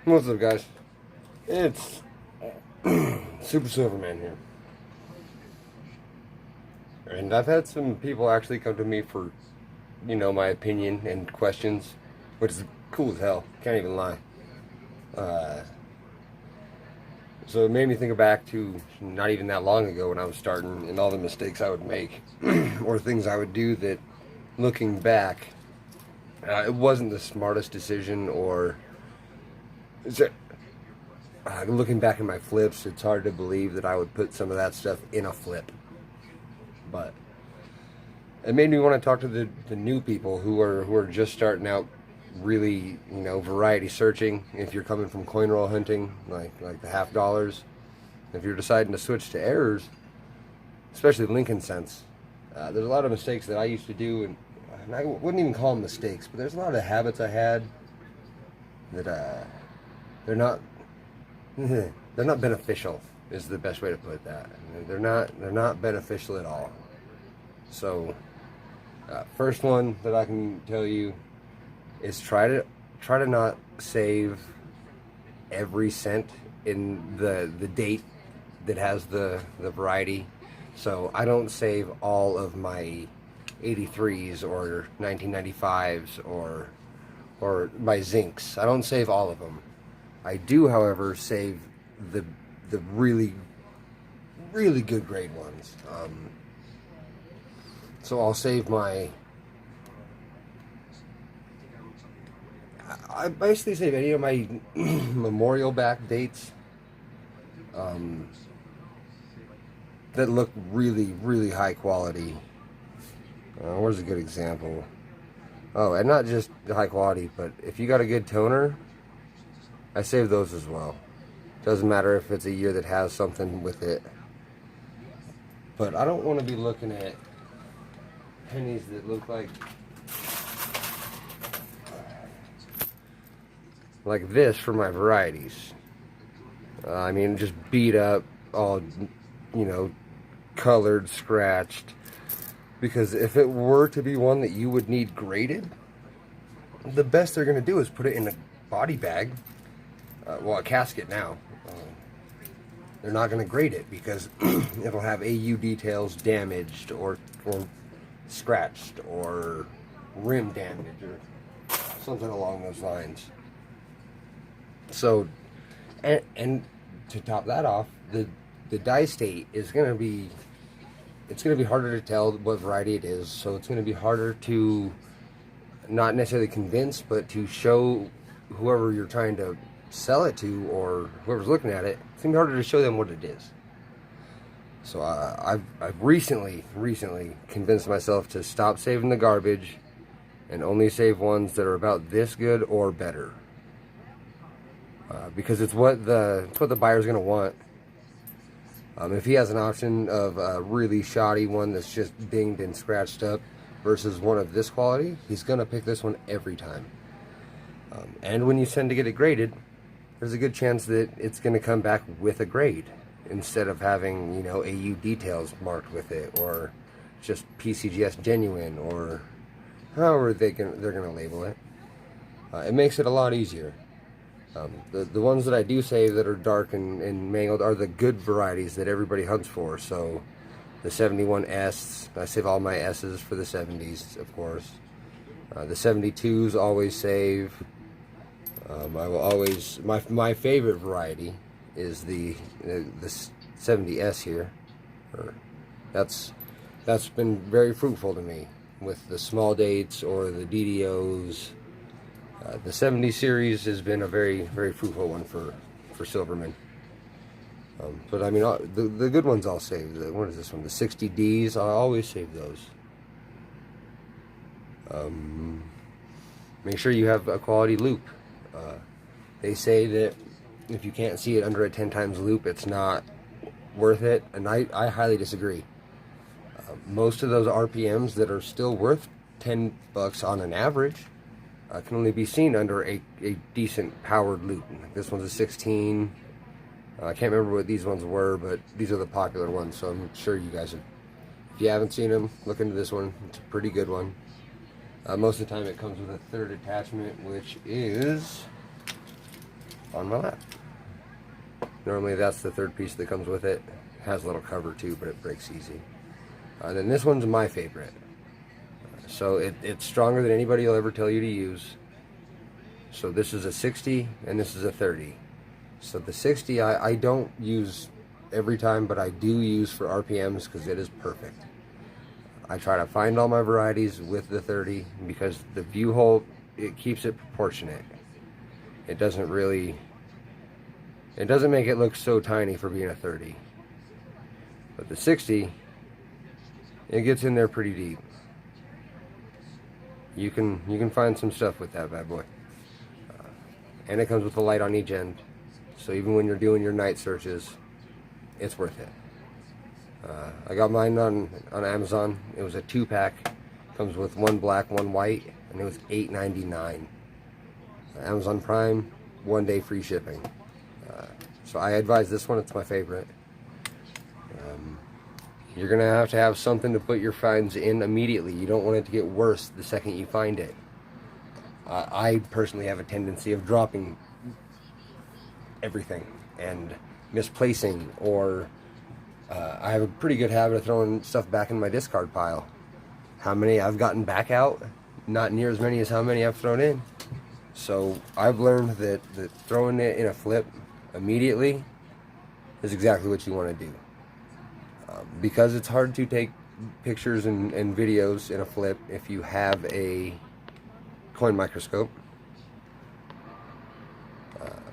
What's up, guys? It's Super Silverman here. And I've had some people actually come to me for, my opinion and questions, which is cool as hell. Can't even lie. Uh, so it made me think back to not even that long ago when I was starting and all the mistakes I would make or things I would do that, looking back, it wasn't the smartest decision or... looking back at my flips, it's hard to believe that I would put some of that stuff in a flip. But it made me want to talk to the new people who are just starting out, really, variety searching. If you're coming from coin roll hunting, like the half dollars, if you're deciding to switch to errors, especially Lincoln cents, there's a lot of mistakes that I used to do, and I wouldn't even call them mistakes, but there's a lot of habits I had that they're not they're not beneficial, is the best way to put that. They're not beneficial at all. So first one that I can tell you is try to not save every cent in the date that has the variety. So I don't save all of my 83s or 1995s or my zincs. I don't save all of them. I do, however, save the really good grade ones. So I'll save I basically save any of my memorial back dates that look really high quality. Where's a good example? Oh, and not just high quality, but if you got a good toner, I save those as well. Doesn't matter if it's a year that has something with it. But I don't want to be looking at pennies that look like this for my varieties. I mean, just beat up, all, colored, scratched. Because if it were to be one that you would need graded, the best they're going to do is put it in a body bag. A casket now. They're not going to grade it because it'll have AU details damaged or scratched or rim damage or something along those lines. So, and to top that off, the die state is going to be, it's going to be harder to tell what variety it is. So it's going to be harder to not necessarily convince, but to show whoever you're trying to sell it to or whoever's looking at it, it's gonna be harder to show them what it is. So I've recently convinced myself to stop saving the garbage and only save ones that are about this good or better, because it's what the buyer's gonna want. If he has an option of a really shoddy one that's just dinged and scratched up versus one of this quality, he's gonna pick this one every time. And when you send to get it graded, there's a good chance that it's going to come back with a grade instead of having, AU details marked with it or just PCGS genuine or however they're going to label it. It makes it a lot easier. The ones that I do save that are dark and mangled are the good varieties that everybody hunts for. So the 71S, I save all my S's for the 70s, of course. The 72s always save. I will always, my favorite variety is the 70S here. That's been very fruitful to me with the small dates or the DDOs. The 70 series has been a very fruitful one for Silverman. But I mean, the good ones I'll save. What is this one? The 60Ds, I'll always save those. Make sure you have a quality loop. They say that if you can't see it under a 10 times loop, it's not worth it, and I highly disagree. Most of those RPMs that are still worth $10 on an average can only be seen under a decent powered loop. This one's a 16. I can't remember what these ones were, but these are the popular ones, so I'm sure you guys have. If you haven't seen them, look into this one. It's a pretty good one. Most of the time it comes with a third attachment, which is on my lap. Normally that's the third piece that comes with it. It has a little cover too, but it breaks easy. And then this one's my favorite. So it's stronger than anybody will ever tell you to use. So this is a 60 and this is a 30. So the 60 I don't use every time, but I do use for RPMs because it is perfect. I try to find all my varieties with the 30 because the view hole, it keeps it proportionate. It doesn't make it look so tiny for being a 30. But the 60, it gets in there pretty deep. You can find some stuff with that bad boy. And it comes with a light on each end. So even when you're doing your night searches, it's worth it. I got mine on Amazon. It was a 2-pack. Comes with one black, one white, and it was $8.99. Amazon Prime, 1-day free shipping. So I advise this one. It's my favorite. You're going to have something to put your finds in immediately. You don't want it to get worse the second you find it. I personally have a tendency of dropping everything and misplacing, or I have a pretty good habit of throwing stuff back in my discard pile. How many I've gotten back out? Not near as many as how many I've thrown in. So I've learned that throwing it in a flip immediately is exactly what you want to do. Because it's hard to take pictures and videos in a flip if you have a coin microscope.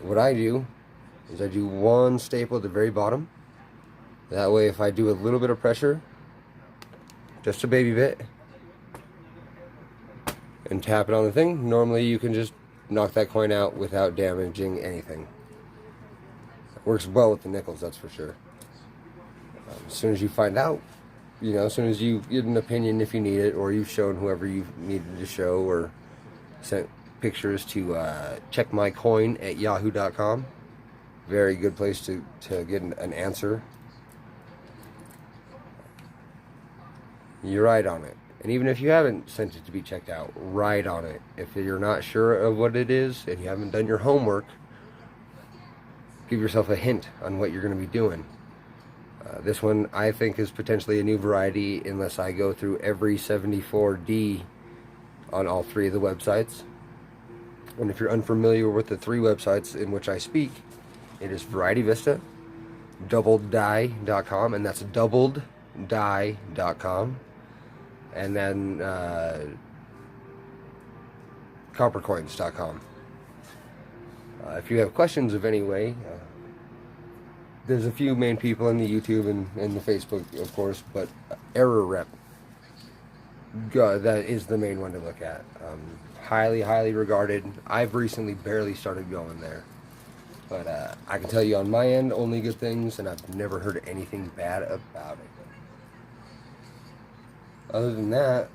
What I do is I do one staple at the very bottom. That way if I do a little bit of pressure, just a baby bit, and tap it on the thing, normally you can just knock that coin out without damaging anything. It works well with the nickels, that's for sure. As soon as you find out, as soon as you get an opinion if you need it, or you've shown whoever you needed to show, or sent pictures to checkmycoin@yahoo.com. Very good place to get an answer. You write on it. And even if you haven't sent it to be checked out, write on it. If you're not sure of what it is and you haven't done your homework, give yourself a hint on what you're going to be doing. This one I think is potentially a new variety unless I go through every 74D on all three of the websites. And if you're unfamiliar with the three websites in which I speak, it is Variety Vista, doubleddie.com, and that's doubleddie.com, and then coppercoins.com. If you have questions of any way, there's a few main people in the YouTube and the Facebook, of course, but Error Rep, that is the main one to look at. Highly, highly regarded. I've recently barely started going there. But I can tell you on my end, only good things, and I've never heard anything bad about it. Other than that,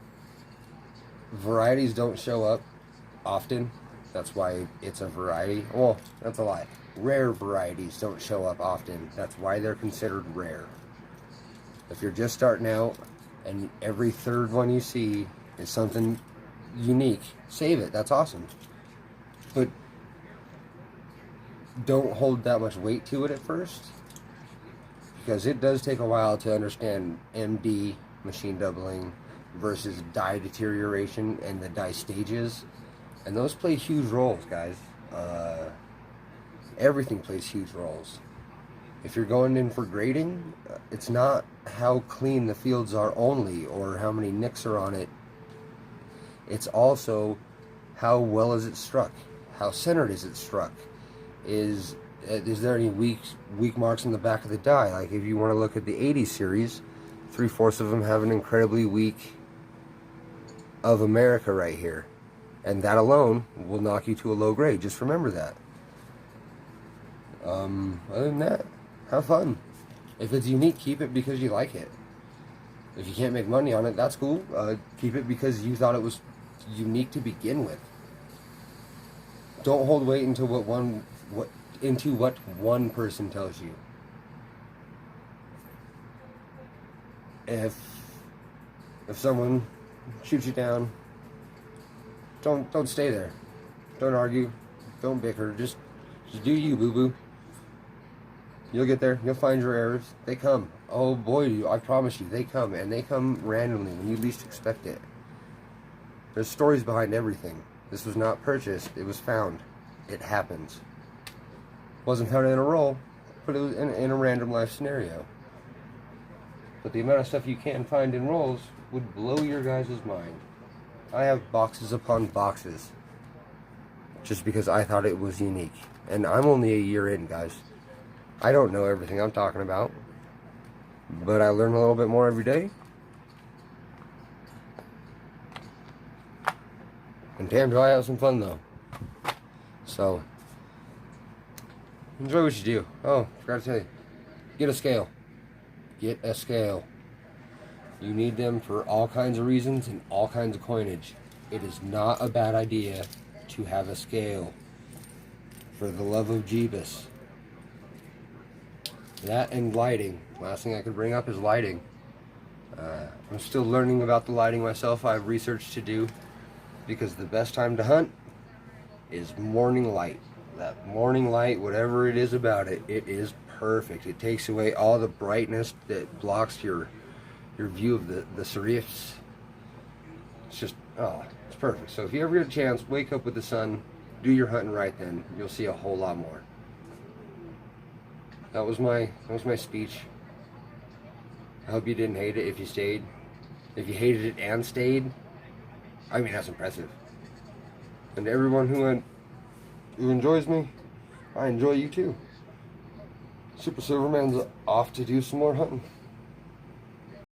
varieties don't show up often. That's why it's a variety. Well, that's a lie. Rare varieties don't show up often. That's why they're considered rare. If you're just starting out and every third one you see is something unique, save it. That's awesome. But don't hold that much weight to it at first, because it does take a while to understand MD, machine doubling, versus die deterioration and the die stages. And those play huge roles, guys. Everything plays huge roles. If you're going in for grading, it's not how clean the fields are only, or how many nicks are on it. It's also how well is it struck, how centered is it struck. Is there any weak marks in the back of the die? Like if you want to look at the 80 series, 3/4 of them have an incredibly weak of America right here, and that alone will knock you to a low grade. Just remember that. Other than that, have fun. If it's unique, keep it because you like it. If you can't make money on it, that's cool. Keep it because you thought it was unique to begin with. Don't hold weight into what one person tells you. If someone shoots you down, don't stay there. Don't argue. Don't bicker. Just Just do you, boo-boo. You'll get there. You'll find your errors. They come. Oh boy, do you. I promise you, they come. And they come randomly when you least expect it. There's stories behind everything. This was not purchased. It was found. It happens. Wasn't found in a roll, but it was in a random life scenario. But the amount of stuff you can find in rolls would blow your guys' mind. I have boxes upon boxes. Just because I thought it was unique. And I'm only a year in, guys. I don't know everything I'm talking about. But I learn a little bit more every day. And damn, do I have some fun though. So, enjoy what you do. Oh, forgot to tell you. Get a scale. Get a scale. You need them for all kinds of reasons and all kinds of coinage. It is not a bad idea to have a scale. For the love of Jeebus. That and lighting. Last thing I could bring up is lighting. I'm still learning about the lighting myself. I have research to do. Because the best time to hunt is morning light. That morning light, whatever it is about it, it is perfect. It takes away all the brightness that blocks your view of the serifs. It's just, oh, it's perfect. So if you ever get a chance, wake up with the sun, do your hunting right then. You'll see a whole lot more. That was my speech. I hope you didn't hate it if you stayed. If you hated it and stayed, I mean, that's impressive. And to everyone who enjoys me, I enjoy you too. Super Silverman's off to do some more hunting.